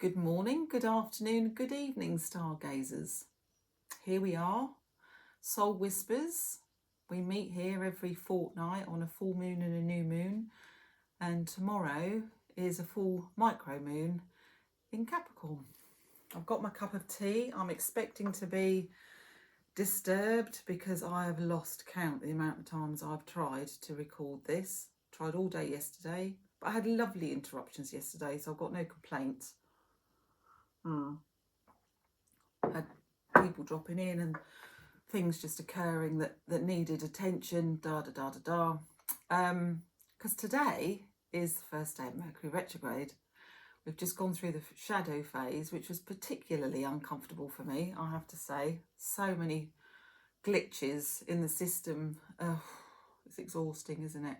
Good morning, good afternoon, good evening, stargazers. Here we are, Soul Whispers. We meet here every fortnight on a full moon and a new moon, and tomorrow is a full micro moon in Capricorn. I've got my cup of tea. I'm expecting to be disturbed because I have lost count the amount of times I've tried to record this. Tried all day yesterday, but I had lovely interruptions yesterday, so I've got no complaints. Had people dropping in and things just occurring that needed attention, because today is the first day of Mercury retrograde. We've just gone through the shadow phase, which was particularly uncomfortable for me, I have to say. So many glitches in the system. It's exhausting, isn't it?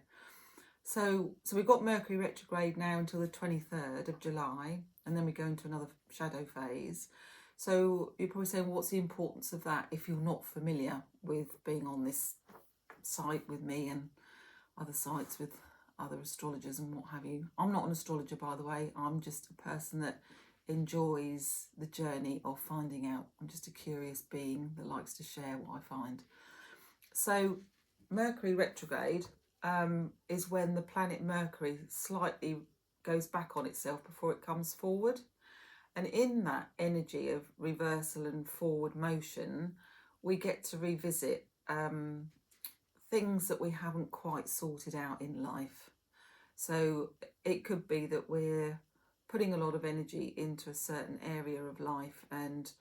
So we've got Mercury retrograde now until the 23rd of July, and then we go into another shadow phase. So you're probably saying, what's the importance of that if you're not familiar with being on this site with me and other sites with other astrologers and what have you? I'm not an astrologer, by the way. I'm just a person that enjoys the journey of finding out. I'm just a curious being that likes to share what I find. So Mercury retrograde is when the planet Mercury slightly goes back on itself before it comes forward. And in that energy of reversal and forward motion, we get to revisit things that we haven't quite sorted out in life. So it could be that we're putting a lot of energy into a certain area of life and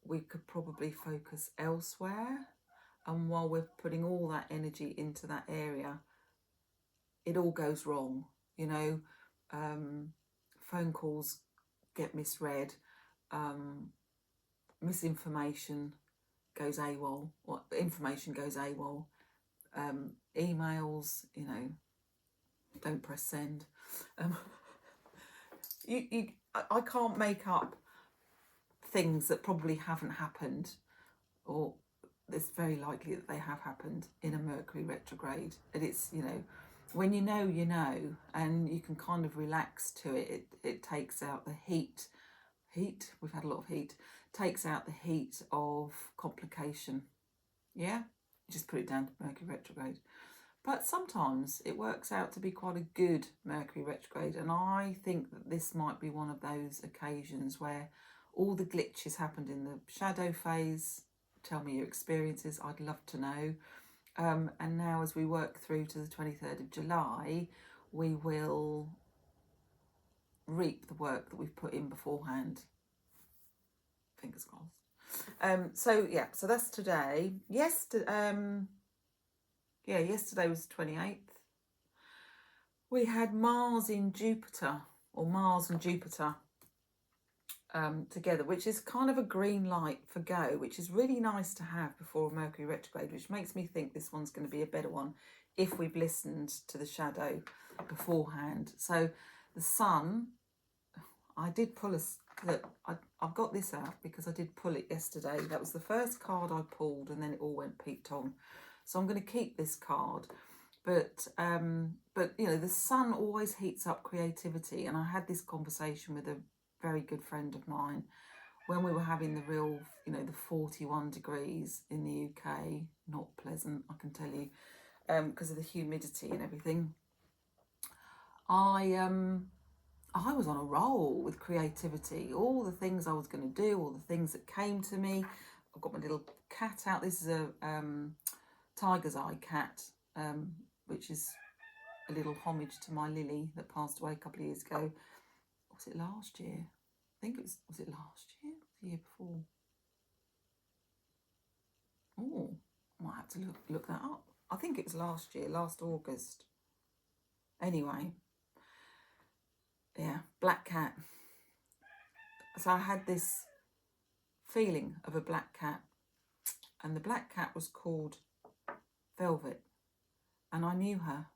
we could probably focus elsewhere. And while we're putting all that energy into that area, it all goes wrong. You know, phone calls get misread, misinformation goes AWOL, or information goes AWOL, emails, you know, don't press send. I can't make up things that probably haven't happened, or it's very likely that they have happened in a Mercury retrograde. And it's, you know, when you know, and you can kind of relax to it, it takes out the heat, we've had a lot of heat, takes out the heat of complication. Yeah, just put it down to Mercury retrograde. But sometimes it works out to be quite a good Mercury retrograde, and I think that this might be one of those occasions where all the glitches happened in the shadow phase. Tell me your experiences, I'd love to know. And now as we work through to the 23rd of July, we will reap the work that we've put in beforehand. Fingers crossed. So that's today. Yesterday was the 28th. We had Mars in Jupiter, or Mars and Jupiter together, which is kind of a green light for go, which is really nice to have before Mercury retrograde, which makes me think this one's going to be a better one if we've listened to the shadow beforehand. So the sun, I did pull I've got this out because I did pull it yesterday. That was the first card I pulled, and then it all went Pete Tong. So I'm going to keep this card. But you know, the sun always heats up creativity, and I had this conversation with a very good friend of mine when we were having the real, you know, the 41 degrees in the UK. Not pleasant, I can tell you, because of the humidity and everything. I was on a roll with creativity, all the things I was going to do, all the things that came to me. I've got my little cat out. This is a tiger's eye cat, which is a little homage to my Lily that passed away a couple of years ago. Was it last year? I think it was it last year? The year before? Oh, I might have to look that up. I think it was last year, last August. Anyway, yeah, black cat. So I had this feeling of a black cat, and the black cat was called Velvet, and I knew her.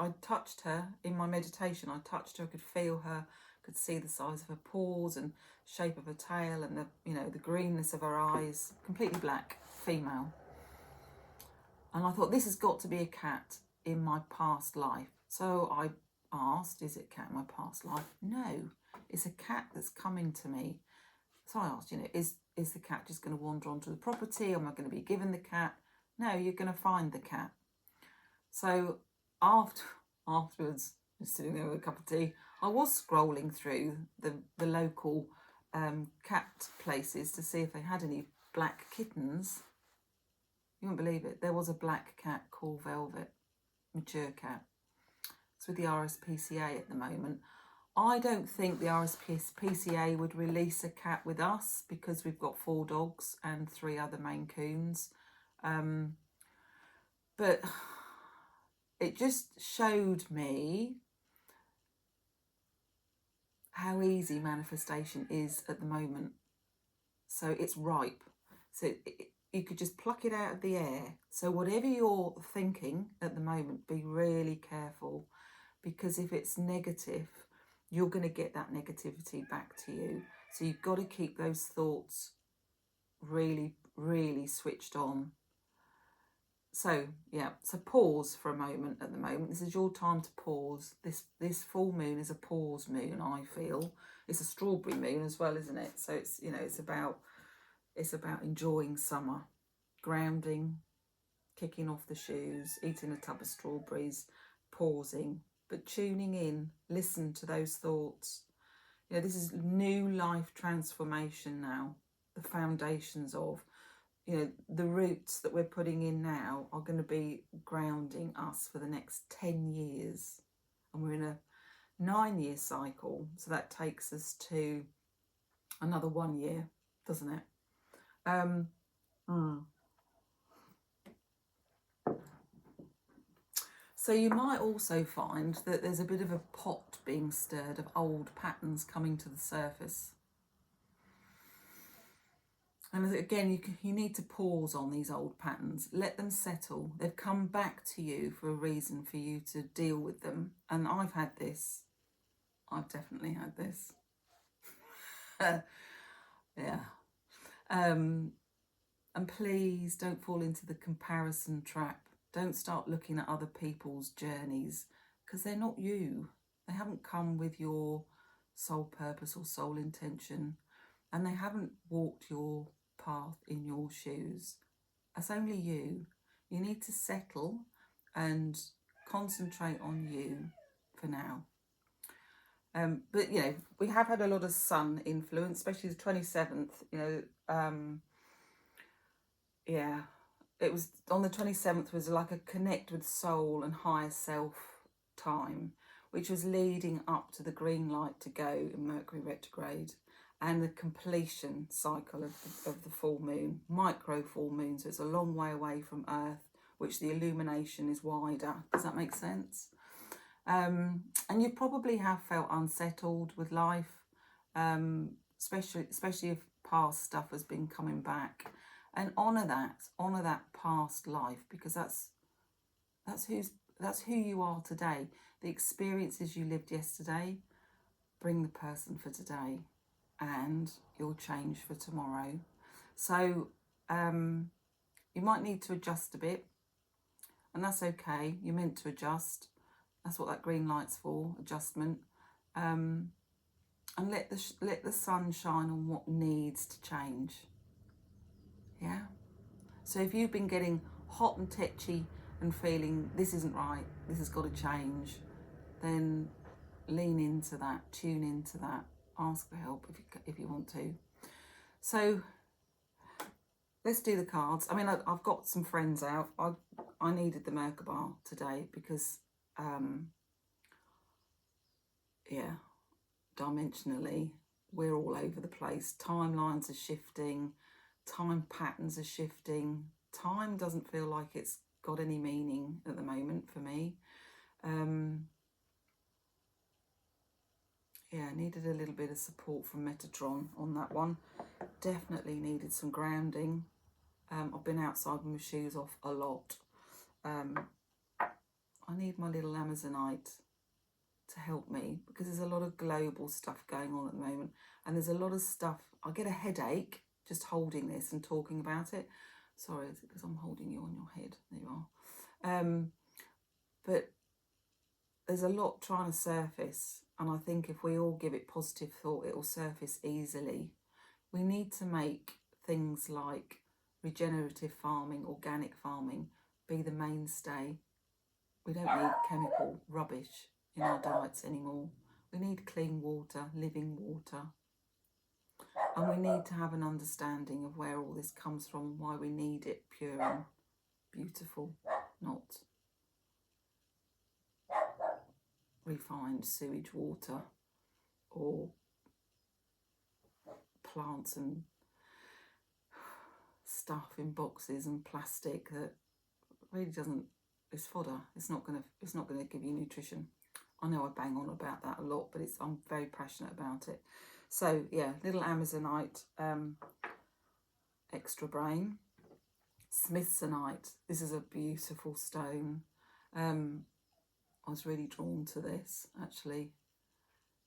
I touched her in my meditation. I touched her, I could feel her, could see the size of her paws and shape of her tail, and the, you know, the greenness of her eyes. Completely black, female. And I thought, this has got to be a cat in my past life. So I asked, is it a cat in my past life? No, it's a cat that's coming to me. So I asked, is the cat just going to wander onto the property? Am I going to be given the cat? No, you're going to find the cat. So afterwards, just sitting there with a cup of tea, I was scrolling through the local cat places to see if they had any black kittens. You wouldn't believe it. There was a black cat called Velvet, mature cat. It's with the RSPCA at the moment. I don't think the RSPCA would release a cat with us because we've got 4 dogs and 3 other Maine Coons. But it just showed me how easy manifestation is at the moment. So it's ripe. So you could just pluck it out of the air. So whatever you're thinking at the moment, be really careful, because if it's negative, you're going to get that negativity back to you. So you've got to keep those thoughts really, really switched on. So, yeah, so pause for a moment at the moment. This is your time to pause. This full moon is a pause moon, I feel. It's a strawberry moon as well, isn't it? So it's, it's about enjoying summer, grounding, kicking off the shoes, eating a tub of strawberries, pausing, but tuning in, listen to those thoughts. This is new life transformation now, the foundations of, the roots that we're putting in now are going to be grounding us for the next 10 years. And we're in a 9-year cycle. So that takes us to another 1 year, doesn't it? So you might also find that there's a bit of a pot being stirred of old patterns coming to the surface. And again, you need to pause on these old patterns. Let them settle. They've come back to you for a reason for you to deal with them. And I've had this. I've definitely had this. Yeah. And please don't fall into the comparison trap. Don't start looking at other people's journeys, because they're not you. They haven't come with your soul purpose or soul intention. And they haven't walked your path in your shoes. That's only you. You need to settle and concentrate on you for now. But we have had a lot of sun influence, especially the 27th. It was on the 27th was like a connect with soul and higher self time, which was leading up to the green light to go in Mercury retrograde, and the completion cycle of the full moon, micro full moon. So it's a long way away from Earth, which the illumination is wider. Does that make sense? And you probably have felt unsettled with life, especially if past stuff has been coming back. And honour that past life, because that's who you are today. The experiences you lived yesterday bring the person for today, and you'll change for tomorrow. So you might need to adjust a bit, and that's okay. You're meant to adjust. That's what that green light's for, adjustment. And let the sun shine on what needs to change. Yeah. So if you've been getting hot and tetchy and feeling this isn't right, this has got to change, then lean into that, tune into that, ask for help if you want to. So let's do the cards. I mean, I've got some friends out. I needed the Merkaba today because, dimensionally, we're all over the place. Timelines are shifting. Time patterns are shifting. Time doesn't feel like it's got any meaning at the moment for me. Needed a little bit of support from Metatron on that one. Definitely needed some grounding. I've been outside with my shoes off a lot. I need my little Amazonite to help me, because there's a lot of global stuff going on at the moment, and there's a lot of stuff. I get a headache just holding this and talking about it. Sorry, is it because I'm holding you on your head? There you are. But there's a lot trying to surface, and I think if we all give it positive thought, it will surface easily. We need to make things like regenerative farming, organic farming, be the mainstay. We don't need chemical rubbish in our diets anymore. We need clean water, living water. And we need to have an understanding of where all this comes from, why we need it pure and beautiful, not refined sewage water or plants and stuff in boxes and plastic that really doesn't, it's fodder. It's not gonna give you nutrition. I know I bang on about that a lot, but I'm very passionate about it. So yeah, little Amazonite, extra brain, Smithsonite. This is a beautiful stone. I was really drawn to this, actually.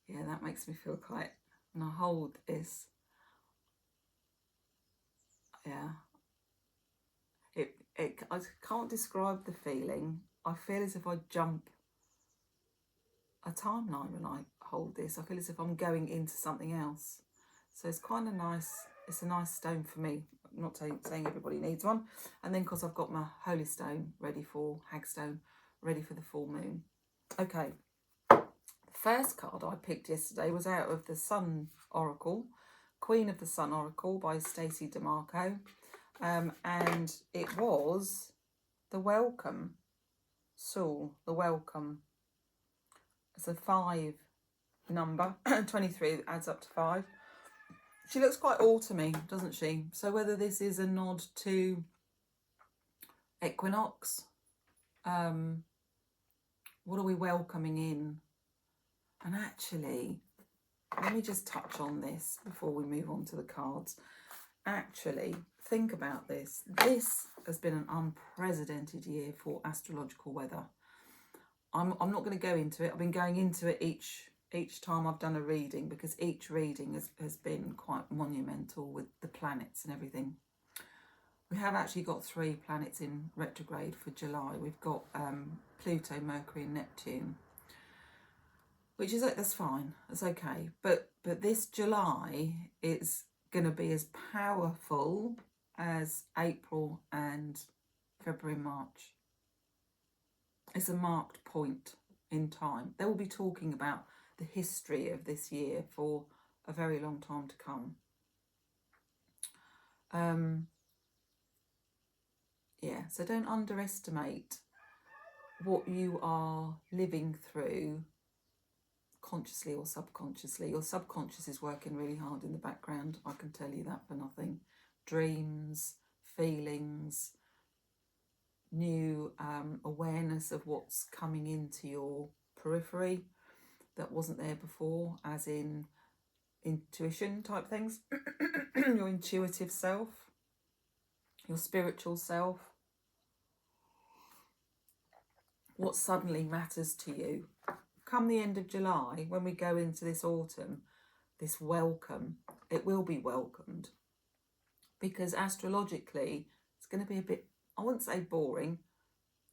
Yeah, that makes me feel quite, when I hold this, yeah, I can't describe the feeling. I feel as if I jump a timeline when I hold this. I feel as if I'm going into something else. So it's kind of nice. It's a nice stone for me. I'm not saying everybody needs one. And then because I've got my holy stone ready for hagstone, ready for the full moon. Okay. The first card I picked yesterday was out of the Sun Oracle, Queen of the Sun Oracle by Stacey DeMarco. And it was the Welcome. Soul, the Welcome. It's a 5 number, 23 adds up to 5. She looks quite autumny, doesn't she? So whether this is a nod to equinox, what are we welcoming in? And actually, let me just touch on this before we move on to the cards. Actually, think about this. This has been an unprecedented year for astrological weather. I'm not going to go into it. I've been going into it each time I've done a reading, because each reading has been quite monumental with the planets and everything. We have actually got 3 planets in retrograde for July. We've got Pluto, Mercury and Neptune, which is, that's fine, that's okay. But this July is going to be as powerful as April and February and March. It's a marked point in time. They will be talking about the history of this year for a very long time to come. Yeah, so don't underestimate what you are living through, consciously or subconsciously. Your subconscious is working really hard in the background, I can tell you that for nothing. Dreams, feelings, new awareness of what's coming into your periphery that wasn't there before, as in intuition type things. Your intuitive self, your spiritual self, what suddenly matters to you. Come the end of July, when we go into this autumn, this welcome, it will be welcomed, because astrologically it's going to be a bit, I wouldn't say boring,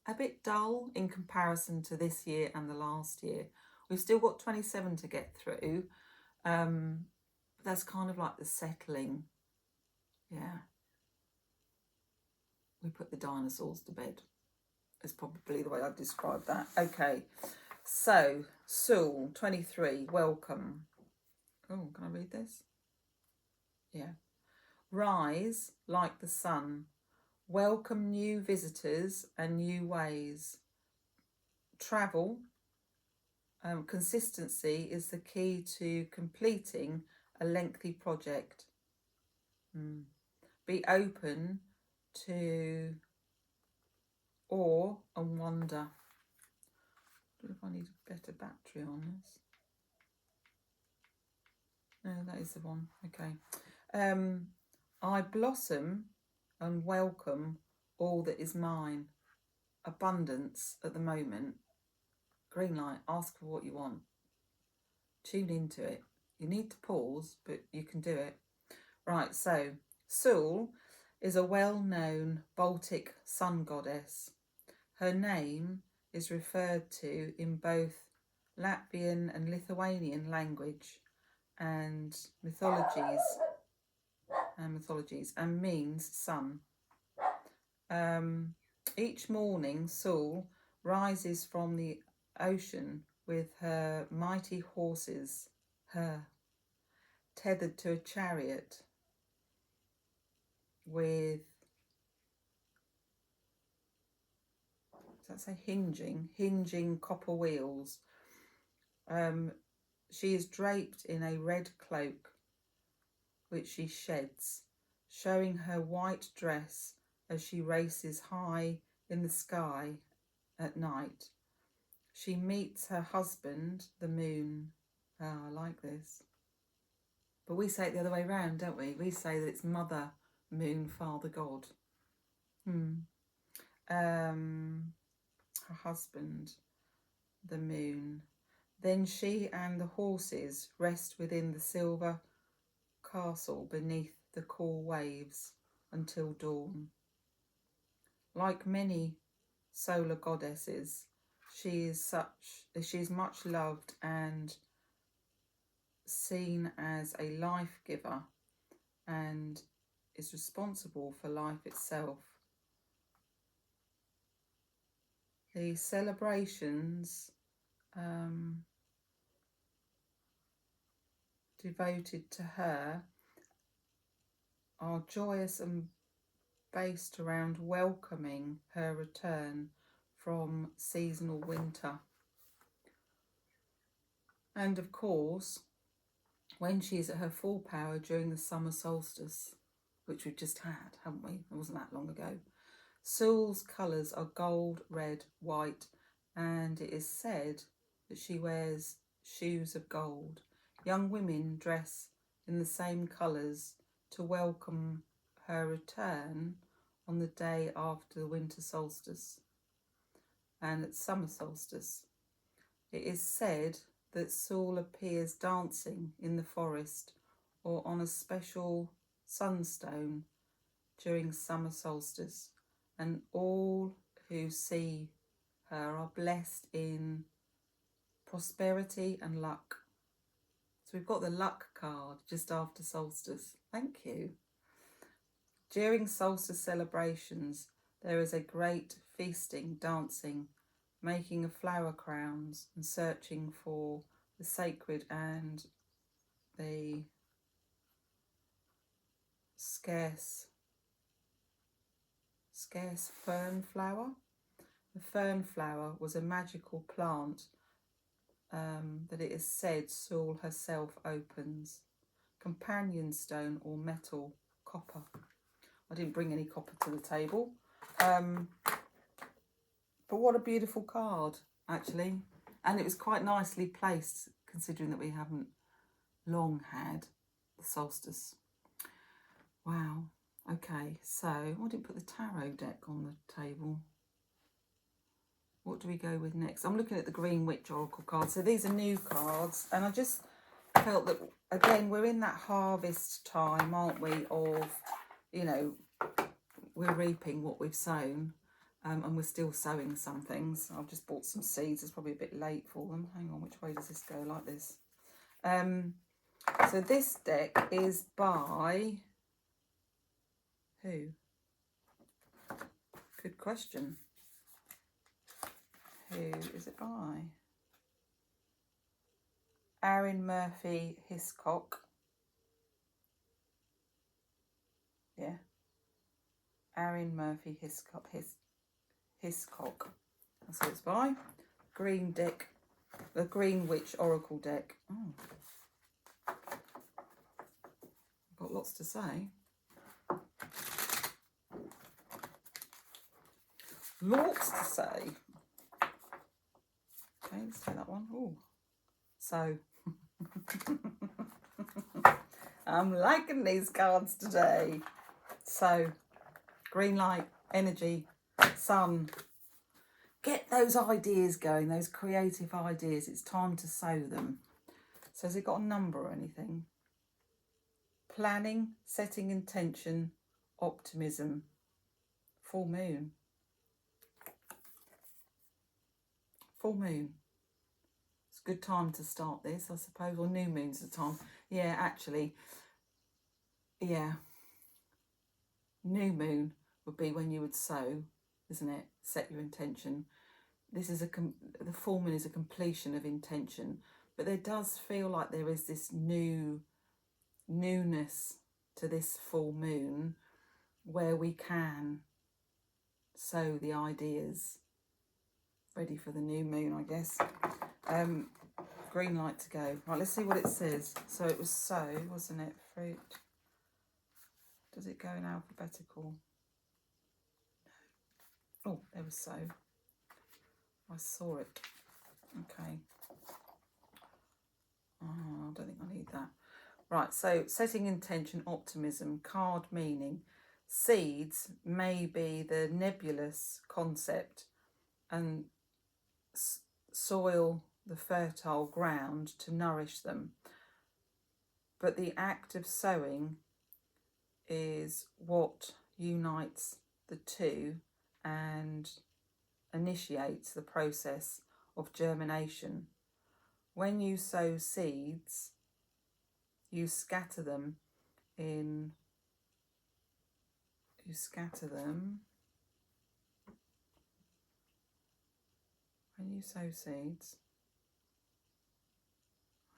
a bit dull in comparison to this year and the last year. We've still got 27 to get through. That's kind of like the settling. Yeah. We put the dinosaurs to bed. Is probably the way I'd describe that. Okay. So, Soul 23, welcome. Oh, can I read this? Yeah. Rise like the sun. Welcome new visitors and new ways. Travel. Consistency is the key to completing a lengthy project. Be open to awe and wonder. I don't know if I need a better battery on this. No, that is the one. Okay. I blossom and welcome all that is mine. Abundance at the moment. Green light, ask for what you want. Tune into it. You need to pause, but you can do it. Right, so Soul is a well-known Baltic sun goddess. Her name is referred to in both Latvian and Lithuanian language and mythologies and means sun. Each morning, Sul rises from the ocean with her mighty horses, tethered to a chariot with, does that say hinging copper wheels. She is draped in a red cloak, which she sheds, showing her white dress as she races high in the sky at night. She meets her husband, the moon. I like this. But we say it the other way round, don't we? We say that it's Mother Moon, Father God. Her husband, the moon. Then she and the horses rest within the silver castle beneath the cool waves until dawn. Like many solar goddesses, she is much loved and seen as a life giver and is responsible for life itself. The celebrations devoted to her are joyous and based around welcoming her return from seasonal winter. And of course, when she's at her full power during the summer solstice, which we've just had, haven't we? It wasn't that long ago. Sul's colours are gold, red, white, and it is said that she wears shoes of gold. Young women dress in the same colours to welcome her return on the day after the winter solstice and at summer solstice. It is said that Sul appears dancing in the forest or on a special sunstone during summer solstice, and all who see her are blessed in prosperity and luck. So we've got the luck card just after solstice. Thank you. During solstice celebrations, there is a great feasting, dancing, making of flower crowns and searching for the sacred and the scarce fern flower. The fern flower was a magical plant that it is said Sul herself opens. Companion stone or metal, copper. I didn't bring any copper to the table. But what a beautiful card, actually. And it was quite nicely placed, considering that we haven't long had the solstice. Wow. Okay, so I didn't put the tarot deck on the table. What do we go with next? I'm looking at the Green Witch Oracle cards. So these are new cards. And I just felt that, again, we're in that harvest time, aren't we? Of, you know, we're reaping what we've sown. And we're still sowing some things. I've just bought some seeds. It's probably a bit late for them. Hang on, which way does this go? Like this. So this deck is by... who? Good question. Who is it by? Aaron Murphy Hiscock. Yeah. Aaron Murphy Hiscock. Hiscock. That's what it's by. Green deck. The Green Witch Oracle deck. Oh. Got lots to say. Lots to say. Okay, let's take that one. Oh. So. I'm liking these cards today. So. Green light. Energy. Sun. Get those ideas going, those creative ideas. It's time to sow them. So has it got a number or anything? Planning, setting intention, optimism. Full moon. full moon. It's a good time to start this, I suppose, or new moon's the time. Yeah, actually, yeah. New moon would be when you would sow, isn't it? Set your intention. This is the full moon is a completion of intention, but there does feel like there is this newness to this full moon where we can sow the ideas ready for the new moon, I guess. Green light to go. Right, let's see what it says. So it was sow, wasn't it? Fruit. Does it go in alphabetical? No. Oh, there was sow. I saw it. Okay. Oh, I don't think I need that. Right, so setting intention, optimism, card meaning. Seeds may be the nebulous concept, and soil the fertile ground to nourish them. But the act of sowing is what unites the two and initiates the process of germination. When you sow seeds, you scatter them in, when you sow seeds,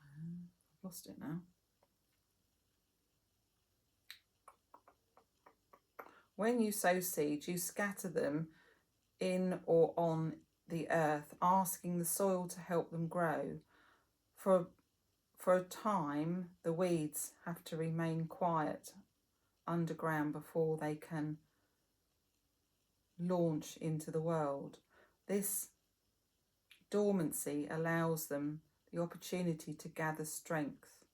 I've lost it now. When you sow seeds, you scatter them in or on the earth, asking the soil to help them grow. For a time, the weeds have to remain quiet underground before they can launch into the world. This dormancy allows them the opportunity to gather strength.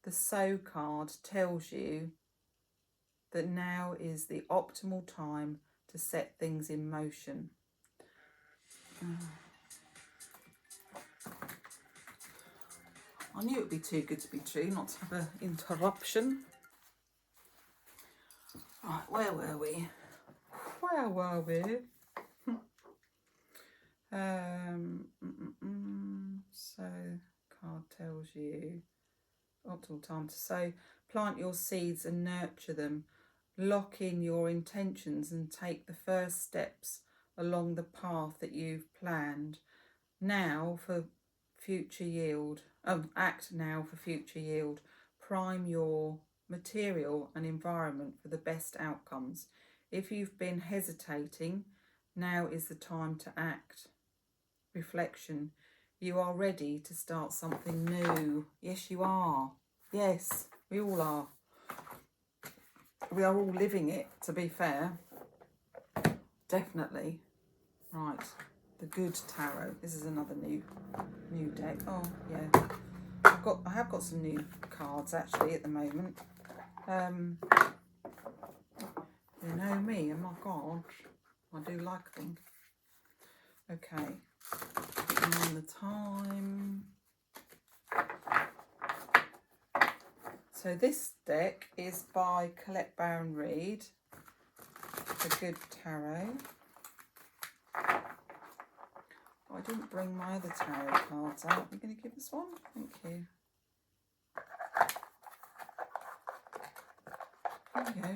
The sow card tells you that now is the optimal time to set things in motion. I knew it would be too good to be true not to have an interruption. Right, where were we? So, card tells you optimal time to sow. Plant your seeds and nurture them. Lock in your intentions and take the first steps along the path that you've planned. Now for future yield. Act now for future yield. Prime your material and environment for the best outcomes. If you've been hesitating, now is the time to act. Reflection. You are ready to start something new. Yes, you are. Yes, we all are. We are all living it, to be fair. Definitely. Right. The Good Tarot. This is another new deck. Oh, yeah. I have got some new cards actually at the moment. You know me, oh my God, I do like them. Okay, on the time. So this deck is by Colette Baron Reid, The Good Tarot. Oh, I didn't bring my other tarot cards out. You're going to give us one? Thank you. There you go.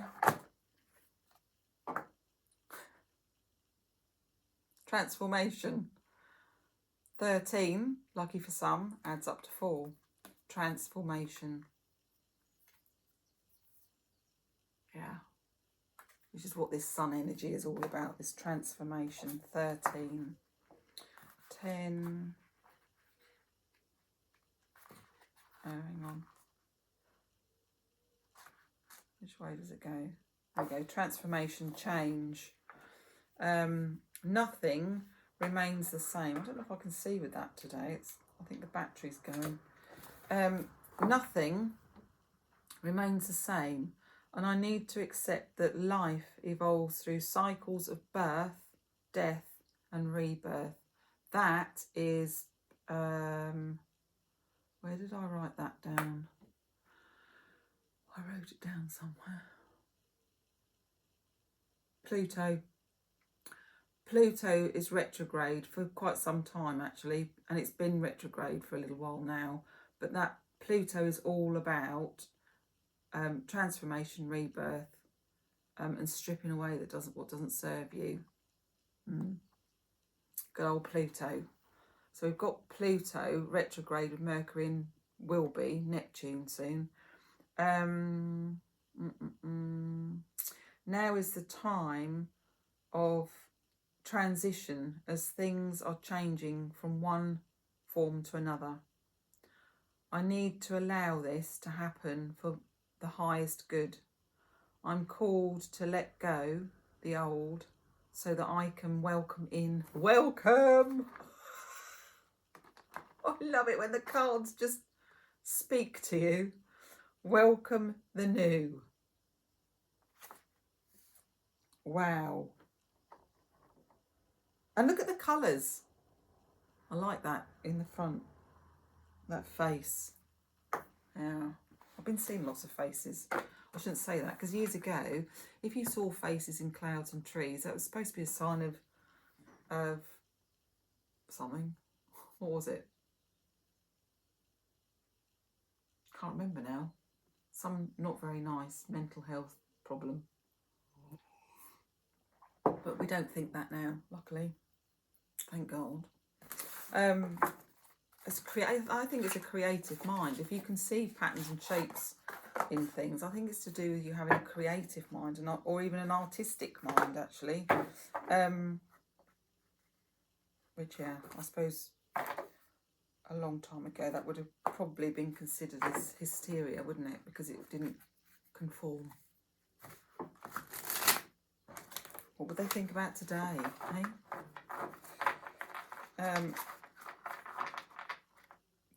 Transformation. 13, lucky for some, adds up to 4. Transformation. Yeah. Which is what this sun energy is all about, this transformation. 13. 10. Oh, hang on. Which way does it go? There we go. Transformation, change. Nothing remains the same. I don't know if I can see with that today. I think the battery's going. Nothing remains the same. And I need to accept that life evolves through cycles of birth, death, and rebirth. That is, where did I write that down? I wrote it down somewhere. Pluto. Pluto is retrograde for quite some time actually, and it's been retrograde for a little while now, but that Pluto is all about transformation, rebirth, and stripping away what doesn't serve you. Good old Pluto. So we've got Pluto retrograde with Mercury and will be Neptune soon. Now is the time of transition as things are changing from one form to another. I need to allow this to happen for the highest good. I'm called to let go the old so that I can welcome in. Welcome! I love it when the cards just speak to you. Welcome the new. Wow. And look at the colours. I like that in the front. That face. Yeah. I've been seeing lots of faces. I shouldn't say that, because years ago, if you saw faces in clouds and trees, that was supposed to be a sign of something. What was it? Can't remember now. Some not very nice mental health problem. But we don't think that now, luckily. Thank God. I think it's a creative mind. If you can see patterns and shapes in things, I think it's to do with you having a creative mind, or even an artistic mind, actually. Which, yeah, I suppose a long time ago that would have probably been considered as hysteria, wouldn't it? Because it didn't conform. What would they think about today, eh?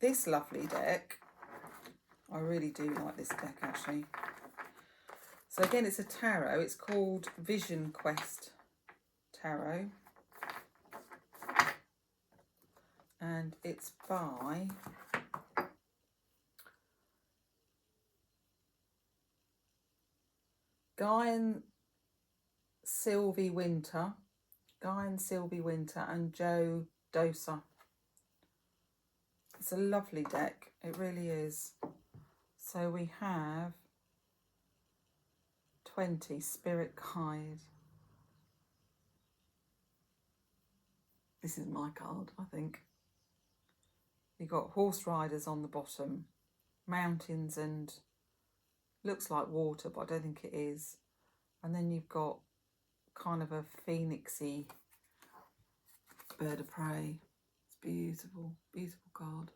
This lovely deck, I really do like this deck actually. So again, it's a tarot. It's called Vision Quest Tarot. And it's by Guy and Sylvie Winter and Joe Dosa. It's a lovely deck, it really is. So we have 20 Spirit Guide. This is my card, I think. You've got horse riders on the bottom, mountains and looks like water, but I don't think it is. And then you've got kind of a phoenixy bird of prey. It's beautiful, beautiful card.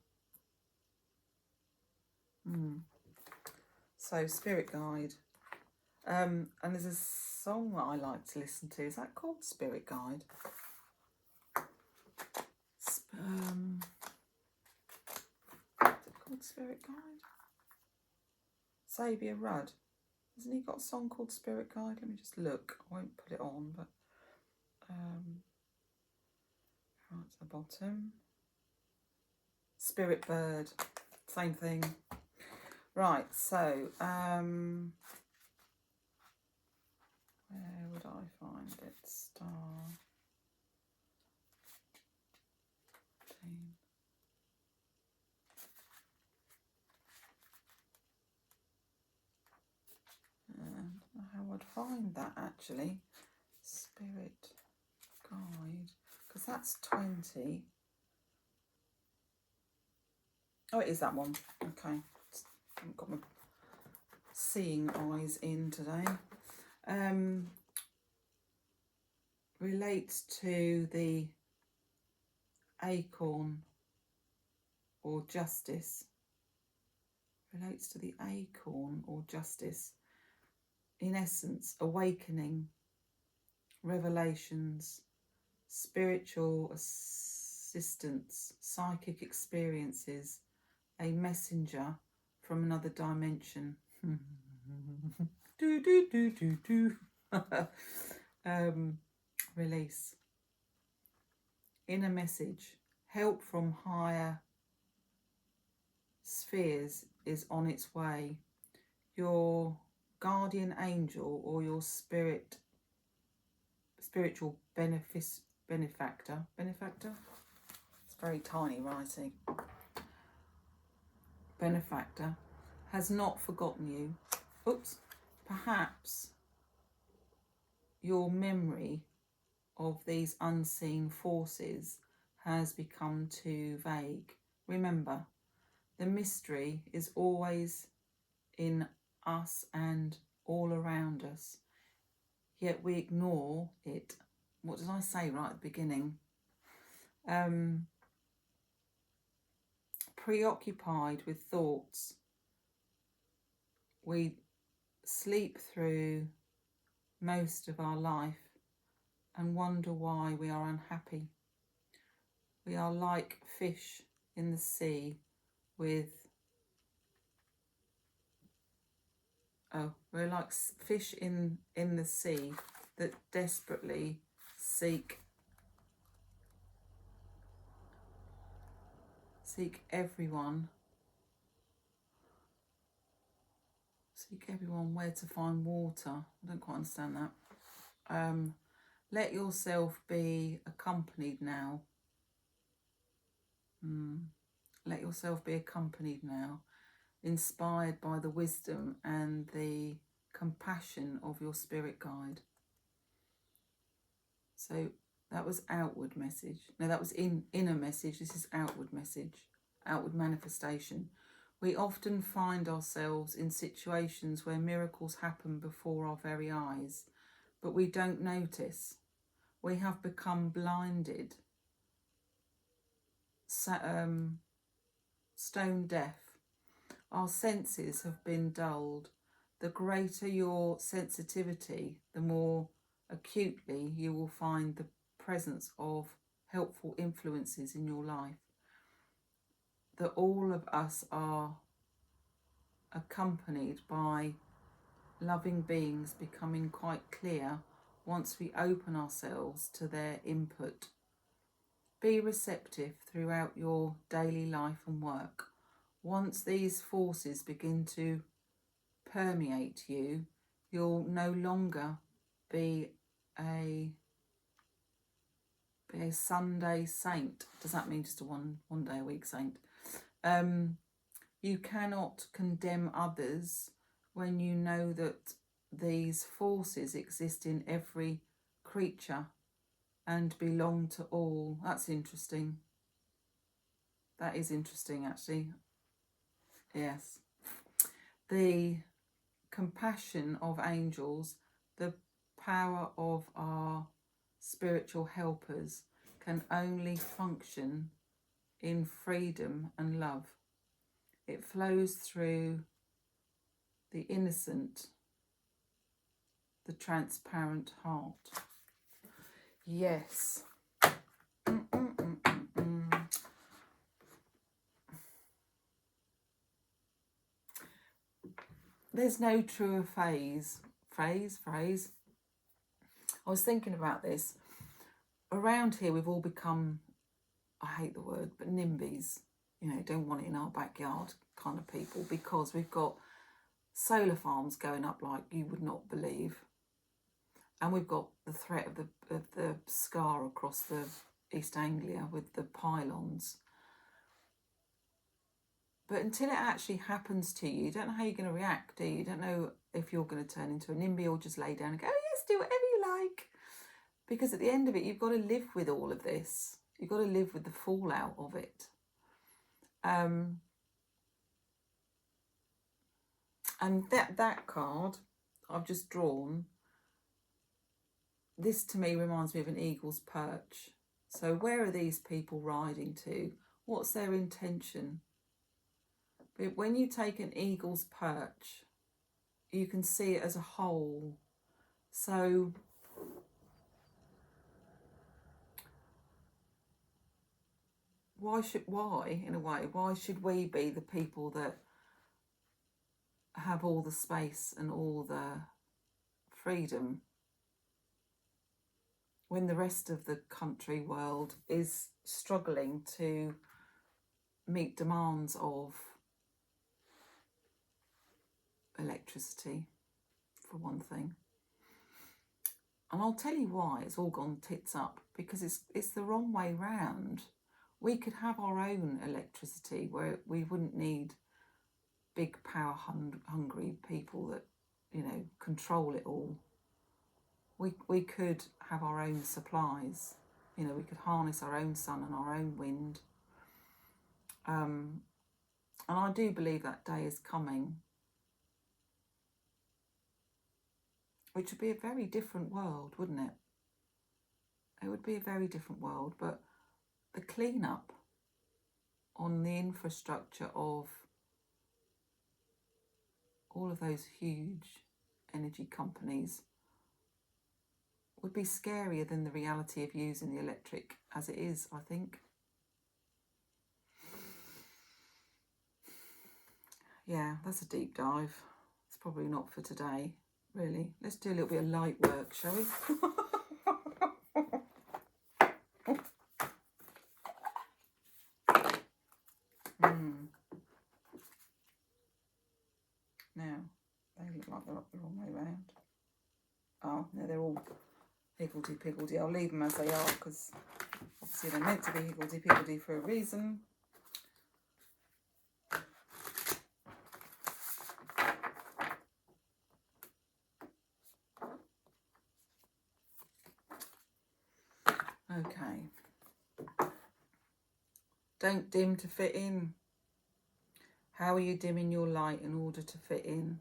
So Spirit Guide. And there's a song that I like to listen to. Is that called Spirit Guide? Is it called Spirit Guide? Xavier Rudd. Hasn't he got a song called Spirit Guide? Let me just look. I won't put it on, but right at the bottom. Spirit Bird. Same thing. Right, so where would I find it? Star 14. I don't know how I'd find that actually. Spirit Guide, because that's 20. Oh, it is that one. Okay. I haven't got my seeing eyes in today. Relates to the acorn or justice. Relates to the acorn or justice. In essence, awakening, revelations, spiritual assistance, psychic experiences, a messenger from another dimension. Release. Inner message. Help from higher spheres is on its way. Your guardian angel or your spiritual spiritual benefactor. It's very tiny writing. Benefactor has not forgotten you. Oops. Perhaps your memory of these unseen forces has become too vague. Remember, the mystery is always in us and all around us, yet we ignore it. What did I say right at the beginning? Preoccupied with thoughts, we sleep through most of our life and wonder why we are unhappy. We are like fish in the sea with... we're like fish in the sea that desperately seek everyone where to find water. I don't quite understand that. Let yourself be accompanied now. Let yourself be accompanied now, inspired by the wisdom and the compassion of your spirit guide. So that was outward message. No, that was inner message. This is outward message, outward manifestation. We often find ourselves in situations where miracles happen before our very eyes, but we don't notice. We have become blinded, stone deaf. Our senses have been dulled. The greater your sensitivity, the more acutely you will find the presence of helpful influences in your life. That all of us are accompanied by loving beings becoming quite clear once we open ourselves to their input. Be receptive throughout your daily life and work. Once these forces begin to permeate you, you'll no longer be a Sunday saint. Does that mean just a one day a week saint? You cannot condemn others when you know that these forces exist in every creature and belong to all. That's interesting. That is interesting, actually. Yes. The compassion of angels, the power of our spiritual helpers can only function in freedom and love. It flows through the innocent, the transparent heart. Yes. There's no truer phrase. I was thinking about this. Around here, we've all become, I hate the word, but NIMBYs. You know, don't want it in our backyard kind of people, because we've got solar farms going up like you would not believe. And we've got the threat of the scar across the East Anglia with the pylons. But until it actually happens to you, you don't know how you're going to react, do you? You don't know if you're going to turn into a NIMBY or just lay down and go, oh yes, do whatever you like. Because at the end of it, you've got to live with all of this. You've got to live with the fallout of it. And that card I've just drawn, this to me reminds me of an eagle's perch. So where are these people riding to? What's their intention? But when you take an eagle's perch, you can see it as a whole. So why should we be the people that have all the space and all the freedom when the rest of the country world is struggling to meet demands of electricity, for one thing? And I'll tell you why it's all gone tits up, because it's the wrong way round. We could have our own electricity where we wouldn't need big power hungry people that, you know, control it all. We could have our own supplies. You know, we could harness our own sun and our own wind. And I do believe that day is coming, which would be a very different world, wouldn't it? It would be a very different world, but the clean-up on the infrastructure of all of those huge energy companies would be scarier than the reality of using the electric as it is, I think. Yeah, that's a deep dive. It's probably not for today, really. Let's do a little bit of light work, shall we? Now, they look like they're up the wrong way round. Oh, no, they're all higgledy-piggledy. I'll leave them as they are, because obviously they're meant to be higgledy-piggledy for a reason. Okay. Don't dim to fit in. How are you dimming your light in order to fit in?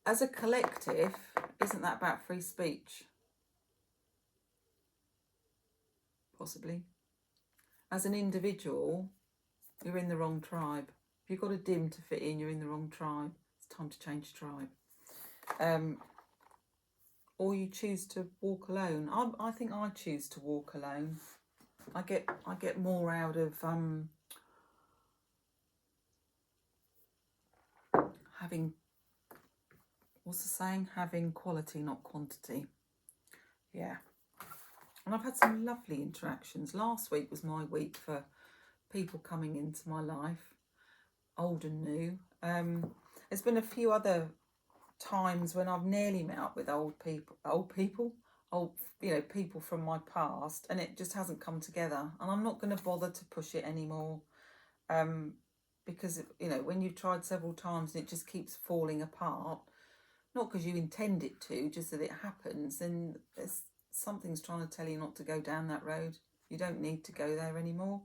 As a collective, isn't that about free speech? Possibly. As an individual, you're in the wrong tribe. If you've got to dim to fit in, you're in the wrong tribe. It's time to change tribe. Or you choose to walk alone. I think I choose to walk alone. I get more out of having, what's the saying? Having quality, not quantity. Yeah. And I've had some lovely interactions. Last week was my week for people coming into my life, old and new. There's been a few other times when I've nearly met up with people, you know, people from my past, and it just hasn't come together. And I'm not going to bother to push it anymore, because, you know, when you've tried several times and it just keeps falling apart, not because you intend it to, just that it happens, then something's trying to tell you not to go down that road. You don't need to go there anymore.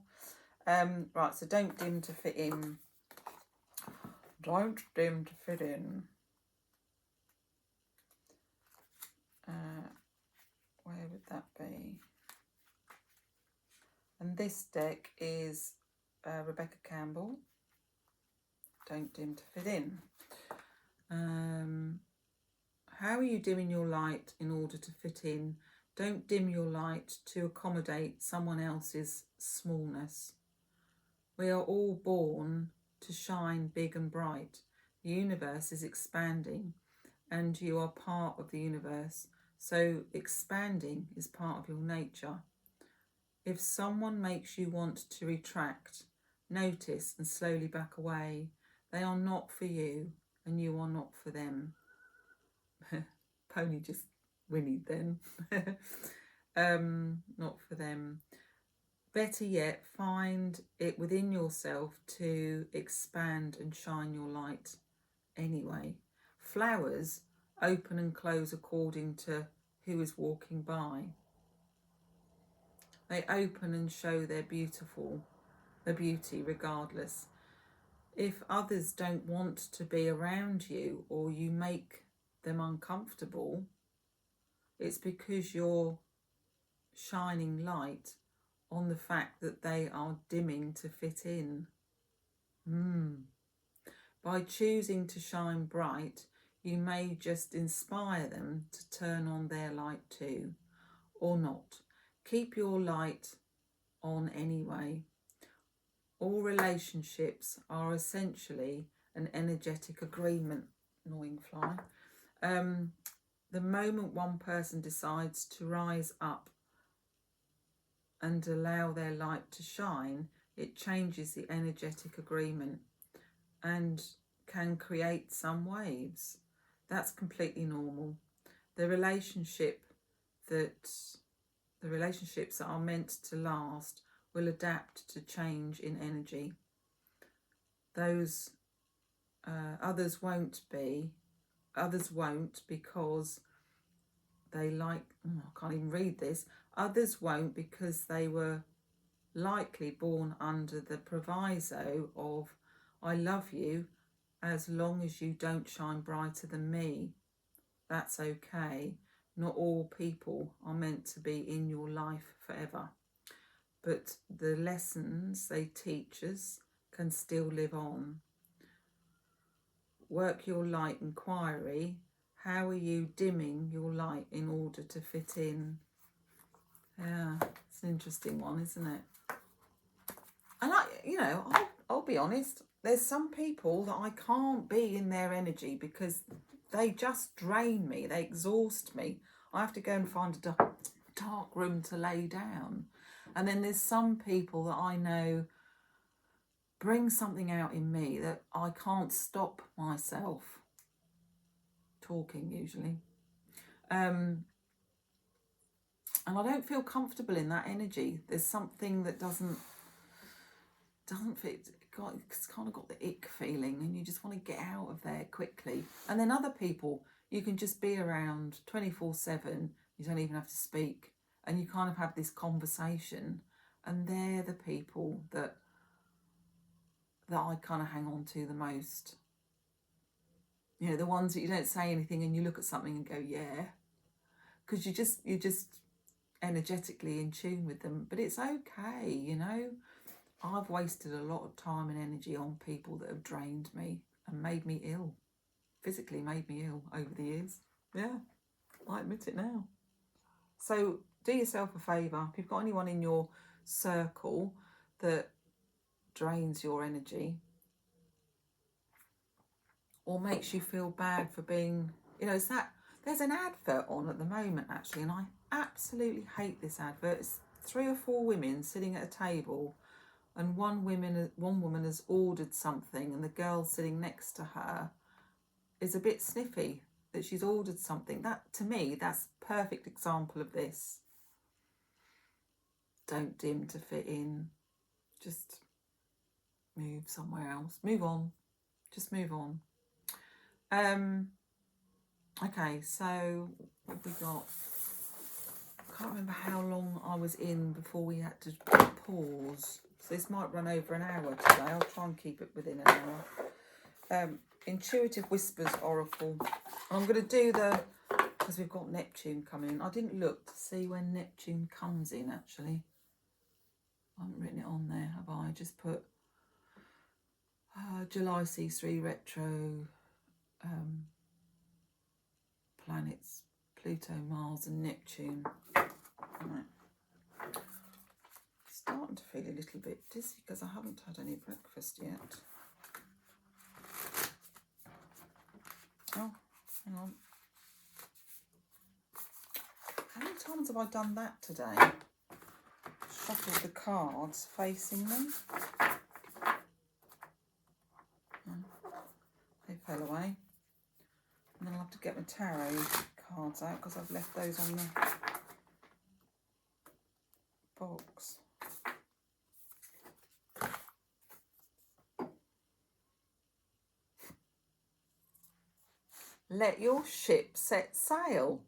Right, so don't dim to fit in. Don't dim to fit in. Where would that be? And this deck is Rebecca Campbell. Don't dim to fit in. How are you dimming your light in order to fit in? Don't dim your light to accommodate someone else's smallness. We are all born to shine big and bright. The universe is expanding, and you are part of the universe. So expanding is part of your nature. If someone makes you want to retract, notice and slowly back away. They are not for you, and you are not for them. Pony just whinnied then. Not for them. Better yet, find it within yourself to expand and shine your light anyway. Flowers open and close according to who is walking by. They open and show their beauty regardless. If others don't want to be around you, or you make them uncomfortable, it's because you're shining light on the fact that they are dimming to fit in. By choosing to shine bright, you may just inspire them to turn on their light too, or not. Keep your light on anyway. All relationships are essentially an energetic agreement. Annoying fly. The moment one person decides to rise up and allow their light to shine, it changes the energetic agreement. and can create some waves. That's completely normal. The relationships that are meant to last will adapt to change in energy. Those others won't because they like, I can't even read this. Others won't because they were likely born under the proviso of, I love you as long as you don't shine brighter than me. That's okay. Not all people are meant to be in your life forever, but the lessons they teach us can still live on. Work your light inquiry. How are you dimming your light in order to fit in? Yeah, it's an interesting one, isn't it? And I'll be honest, there's some people that I can't be in their energy because they just drain me, they exhaust me. I have to go and find a dark room to lay down. And then there's some people that I know bring something out in me that I can't stop myself talking usually. And I don't feel comfortable in that energy. There's something that doesn't fit. It's kind of got the ick feeling and you just want to get out of there quickly. And then other people you can just be around 24/7. You don't even have to speak, and you kind of have this conversation, and they're the people that I kind of hang on to the most. You know, the ones that you don't say anything and you look at something and go, yeah, because you're just energetically in tune with them. But it's okay, you know. I've wasted a lot of time and energy on people that have drained me and made me ill, physically made me ill over the years. Yeah, I admit it now. So do yourself a favour. If you've got anyone in your circle that drains your energy or makes you feel bad for being, there's an advert on at the moment actually, and I absolutely hate this advert. It's 3 or 4 women sitting at a table, and one woman has ordered something, and the girl sitting next to her is a bit sniffy that she's ordered something. That, to me, that's a perfect example of this. Don't dim to fit in. Just move somewhere else. Move on. Just move on. Okay, so what have we got? I can't remember how long I was in before we had to pause. So this might run over an hour today. I'll try and keep it within an hour. Intuitive Whispers Oracle. I'm going to do because we've got Neptune coming in. I didn't look to see when Neptune comes in actually. I haven't written it on there, have I? Just put July C3 retro, planets, Pluto, Mars and Neptune. Right. Starting to feel a little bit dizzy because I haven't had any breakfast yet. Oh, hang on. How many times have I done that today? Shuffled the cards facing them. They fell away. And then I'll have to get my tarot cards out because I've left those on the box. Let your ship set sail.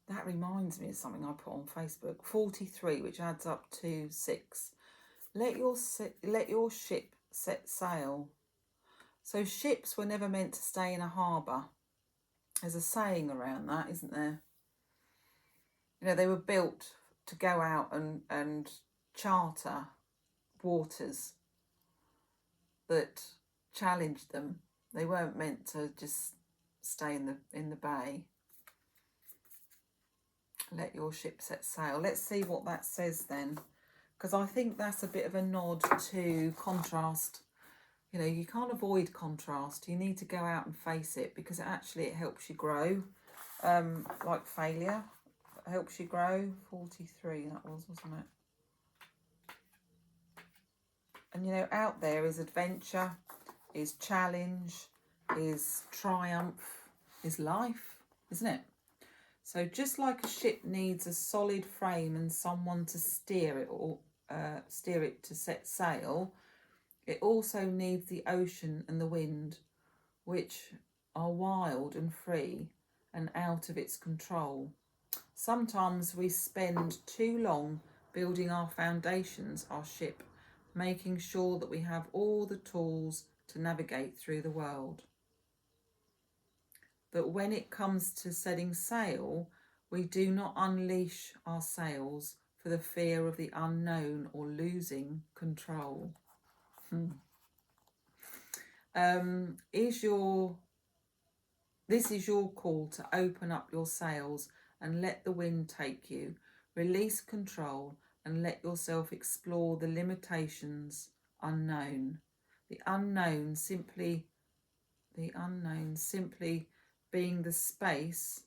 That reminds me of something I put on Facebook. 43, which adds up to 6. Let your ship set sail. So ships were never meant to stay in a harbour. There's a saying around that, isn't there? You know, they were built to go out and charter waters that challenged them. They weren't meant to just stay in the bay. Let your ship set sail. Let's see what that says then, because I think that's a bit of a nod to contrast. You know, you can't avoid contrast. You need to go out and face it because it helps you grow. Like failure, it helps you grow. 43, that was, wasn't it? And you know, out there is adventure, is challenge, is triumph, is life, isn't it? So just like a ship needs a solid frame and someone to steer it, or steer it to set sail, it also needs the ocean and the wind, which are wild and free and out of its control. Sometimes we spend too long building our foundations, our ship, making sure that we have all the tools to navigate through the world. But when it comes to setting sail, we do not unleash our sails for the fear of the unknown or losing control. This is your call to open up your sails and let the wind take you. Release control and let yourself explore the limitations unknown. The unknown simply being the space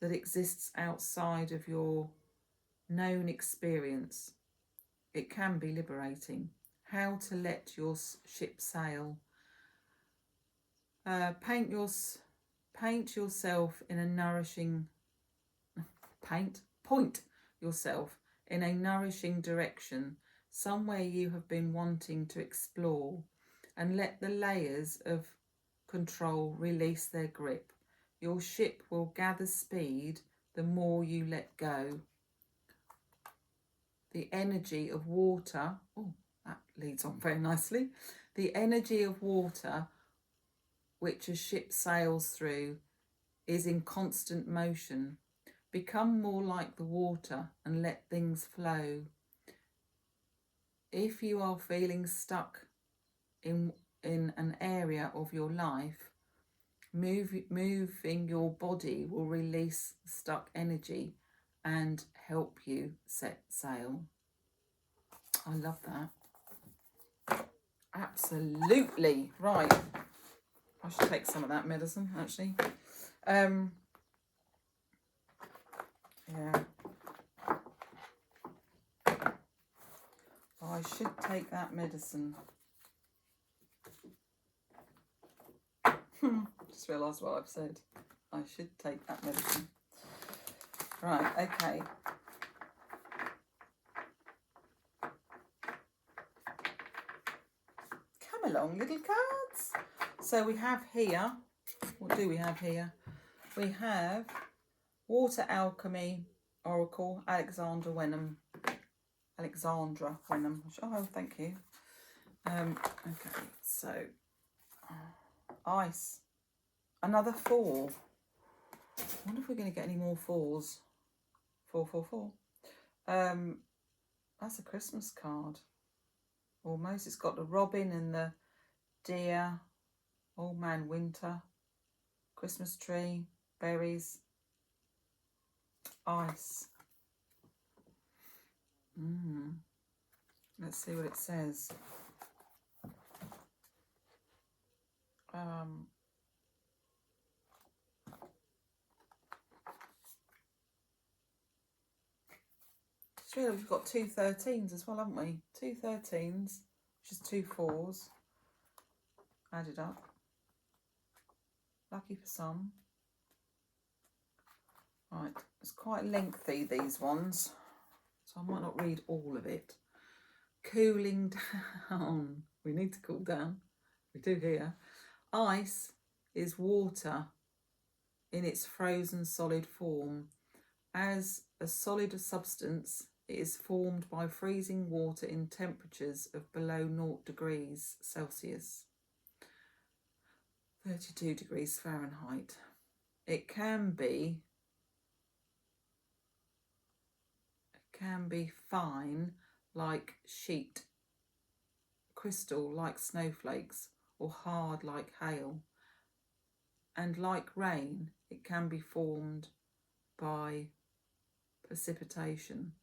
that exists outside of your known experience. It can be liberating. How to let your ship sail. Point yourself in a nourishing direction, somewhere you have been wanting to explore, and let the layers of control release their grip. Your ship will gather speed the more you let go. The energy of water, oh, that leads on very nicely. The energy of water which a ship sails through is in constant motion. Become more like the water and let things flow. If you are feeling stuck in an area of your life, moving your body will release stuck energy and help you set sail. I love that. Absolutely. Right. I should take some of that medicine, actually. Yeah. I should take that medicine. Just realised what I've said. I should take that medicine. Right, okay. Come along, little cards. So we have here, what do we have here? We have Water Alchemy Oracle, Alexandra Wenham. Oh, thank you. Okay, so ice. Another 4. I wonder if we're going to get any more 4s. 4, 4, 4. That's a Christmas card. Almost. It's got the robin and the deer, old man winter, Christmas tree, berries, ice. Let's see what it says. We've got 2 13s as well, haven't we? 2 13s, which is 2 4s. Added up. Lucky for some. Right, it's quite lengthy, these ones, so I might not read all of it. Cooling down. We need to cool down. We do here. Ice is water in its frozen solid form. As a solid substance, it is formed by freezing water in temperatures of below 0 degrees Celsius, 32 degrees Fahrenheit. It can be fine like sheet, crystal like snowflakes, or hard like hail. And like rain, it can be formed by precipitation.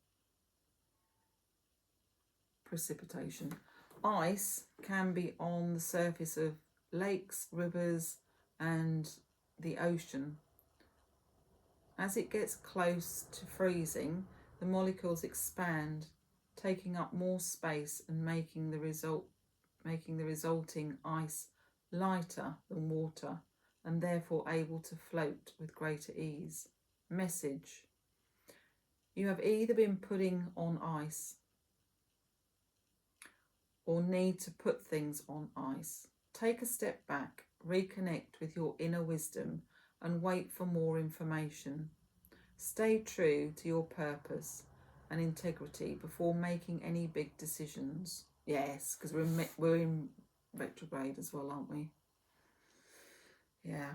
Ice can be on the surface of lakes, rivers, and the ocean. As it gets close to freezing, the molecules expand, taking up more space and making the result making the resulting ice lighter than water and therefore able to float with greater ease. Message: you have either been putting on ice or need to put things on ice. Take a step back, reconnect with your inner wisdom and wait for more information. Stay true to your purpose and integrity before making any big decisions. Yes, because we're in retrograde as well, aren't we? Yeah.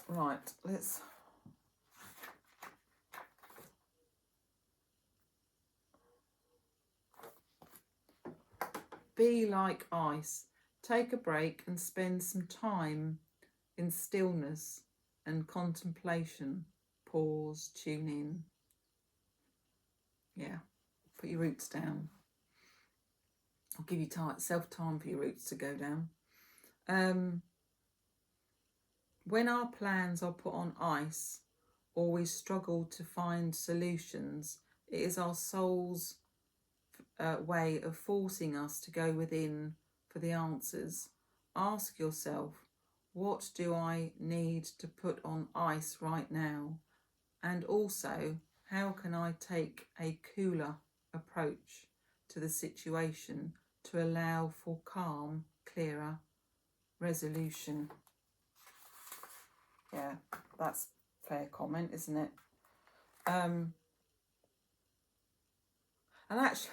Right, let's... Be like ice. Take a break and spend some time in stillness and contemplation. Pause, tune in. Yeah, put your roots down. I'll give you self-time for your roots to go down. When our plans are put on ice or we struggle to find solutions, it is our soul's way of forcing us to go within for the answers. Ask yourself, what do I need to put on ice right now? And also, how can I take a cooler approach to the situation to allow for calm, clearer resolution? Yeah, that's a fair comment, isn't it? And actually,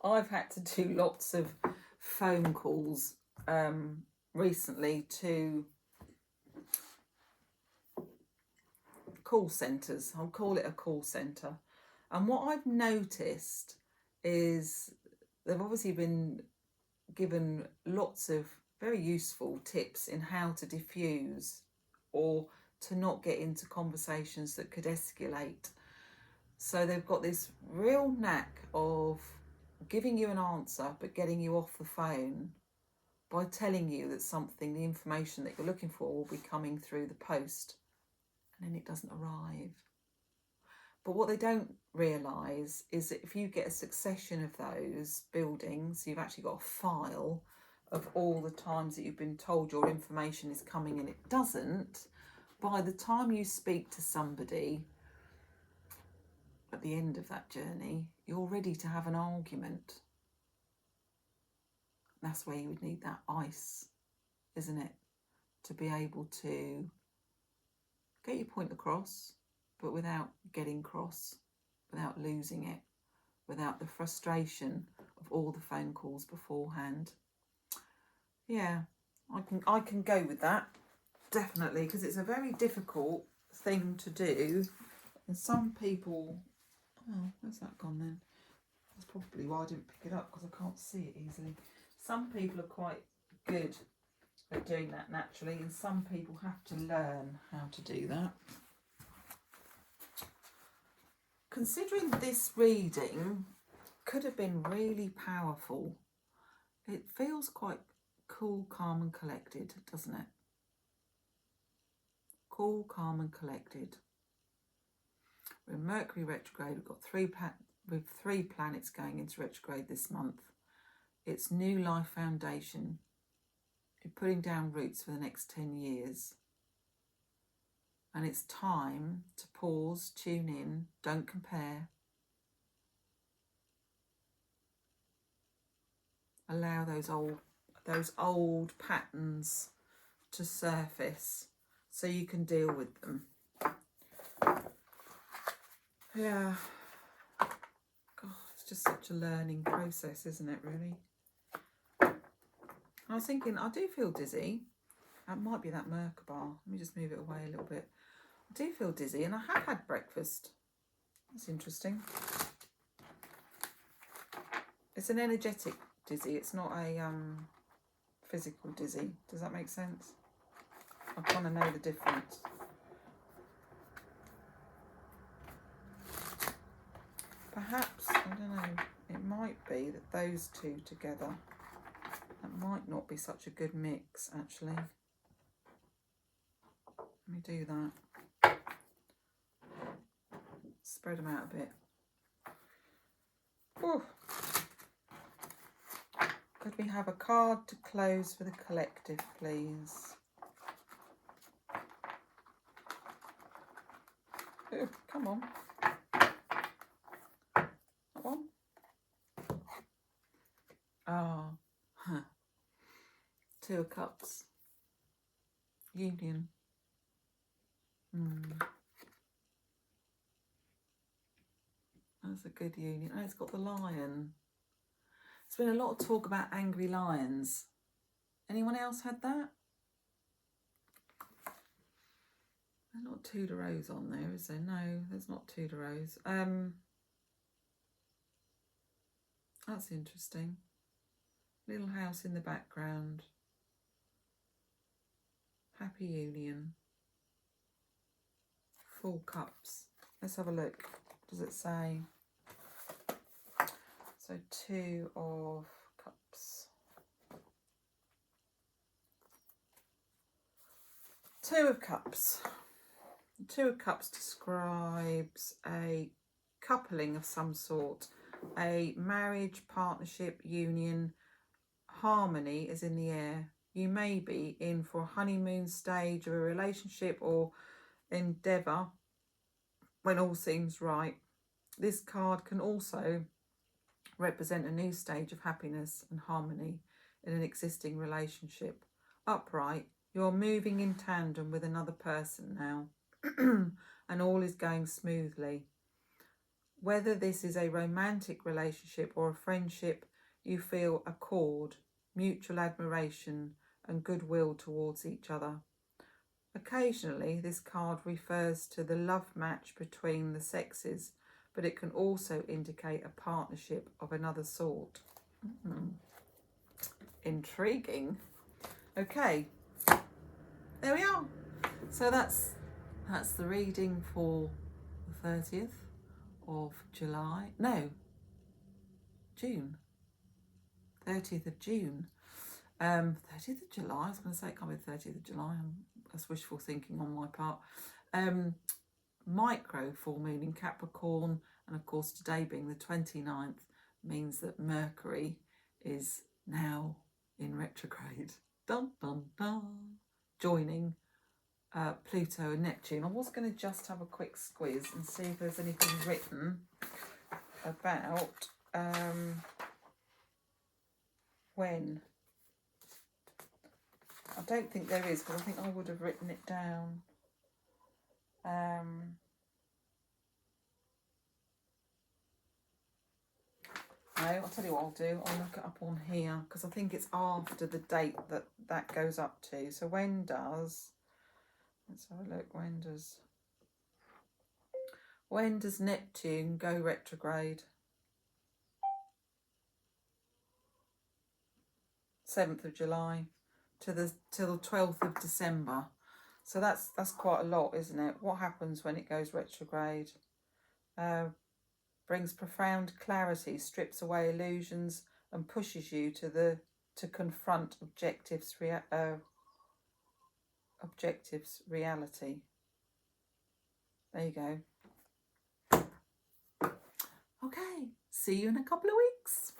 I've had to do lots of phone calls recently to call centres. I'll call it a call centre. And what I've noticed is they've obviously been given lots of very useful tips in how to diffuse or to not get into conversations that could escalate. So they've got this real knack of giving you an answer but getting you off the phone by telling you that something, the information that you're looking for, will be coming through the post, and then it doesn't arrive. But what they don't realise is that if you get a succession of those buildings, you've actually got a file of all the times that you've been told your information is coming and it doesn't. By the time you speak to somebody at the end of that journey, you're ready to have an argument. That's where you would need that ice, isn't it? To be able to get your point across, but without getting cross, without losing it, without the frustration of all the phone calls beforehand. Yeah, I can go with that, definitely, because it's a very difficult thing to do. And some people... Oh, where's that gone then? That's probably why I didn't pick it up, because I can't see it easily. Some people are quite good at doing that naturally, and some people have to learn how to do that. Considering this reading could have been really powerful, it feels quite cool, calm and collected, doesn't it? Cool, calm and collected. We're in Mercury retrograde. We've got three planets going into retrograde this month. It's new life foundation. You're putting down roots for the next 10 years. And it's time to pause, tune in, don't compare. Allow those old patterns to surface so you can deal with them. Yeah. God, it's just such a learning process, isn't it, really? I was thinking, I do feel dizzy. That might be that Merkaba. Let me just move it away a little bit. I do feel dizzy, and I have had breakfast. That's interesting. It's an energetic dizzy. It's not a physical dizzy. Does that make sense? I kind of know the difference. Perhaps, I don't know, it might be that those two together, that might not be such a good mix, actually. Let me do that. Spread them out a bit. Ooh. Could we have a card to close for the collective, please? Ooh, come on. Come on. Ah. Huh. Two of Cups. Union. That's a good union. Oh, it's got the lion. There's been a lot of talk about angry lions. Anyone else had that? There's not two de rose on there, is there? No, there's not two de rose. That's interesting. Little house in the background. Happy union. Four cups. Let's have a look. Does it say? So two of cups. Two of cups. Two of Cups describes a coupling of some sort, a marriage, partnership, union, harmony is in the air. You may be in for a honeymoon stage of a relationship or endeavour when all seems right. This card can also represent a new stage of happiness and harmony in an existing relationship. Upright, you're moving in tandem with another person now. And all is going smoothly. Whether this is a romantic relationship or a friendship, you feel accord, mutual admiration and goodwill towards each other. Occasionally, this card refers to the love match between the sexes, but it can also indicate a partnership of another sort. Intriguing. Okay, there we are. So that's the reading for the 30th of July. No, June. 30th of June. 30th of July. I was going to say it can't be 30th of July. That's wishful thinking on my part. Micro full moon in Capricorn, and of course today being the 29th means that Mercury is now in retrograde. Dun dun dun. Joining Pluto and Neptune. I was going to just have a quick squiz and see if there's anything written about when. I don't think there is, because I think I would have written it down. No, I'll tell you what I'll do. I'll look it up on here, because I think it's after the date that goes up to. So when does... Let's have a look. When does Neptune go retrograde? 7th of July till the 12th of December. So that's quite a lot, isn't it? What happens when it goes retrograde? Brings profound clarity, strips away illusions, and pushes you to confront objectives reality. There you go. Okay, see you in a couple of weeks.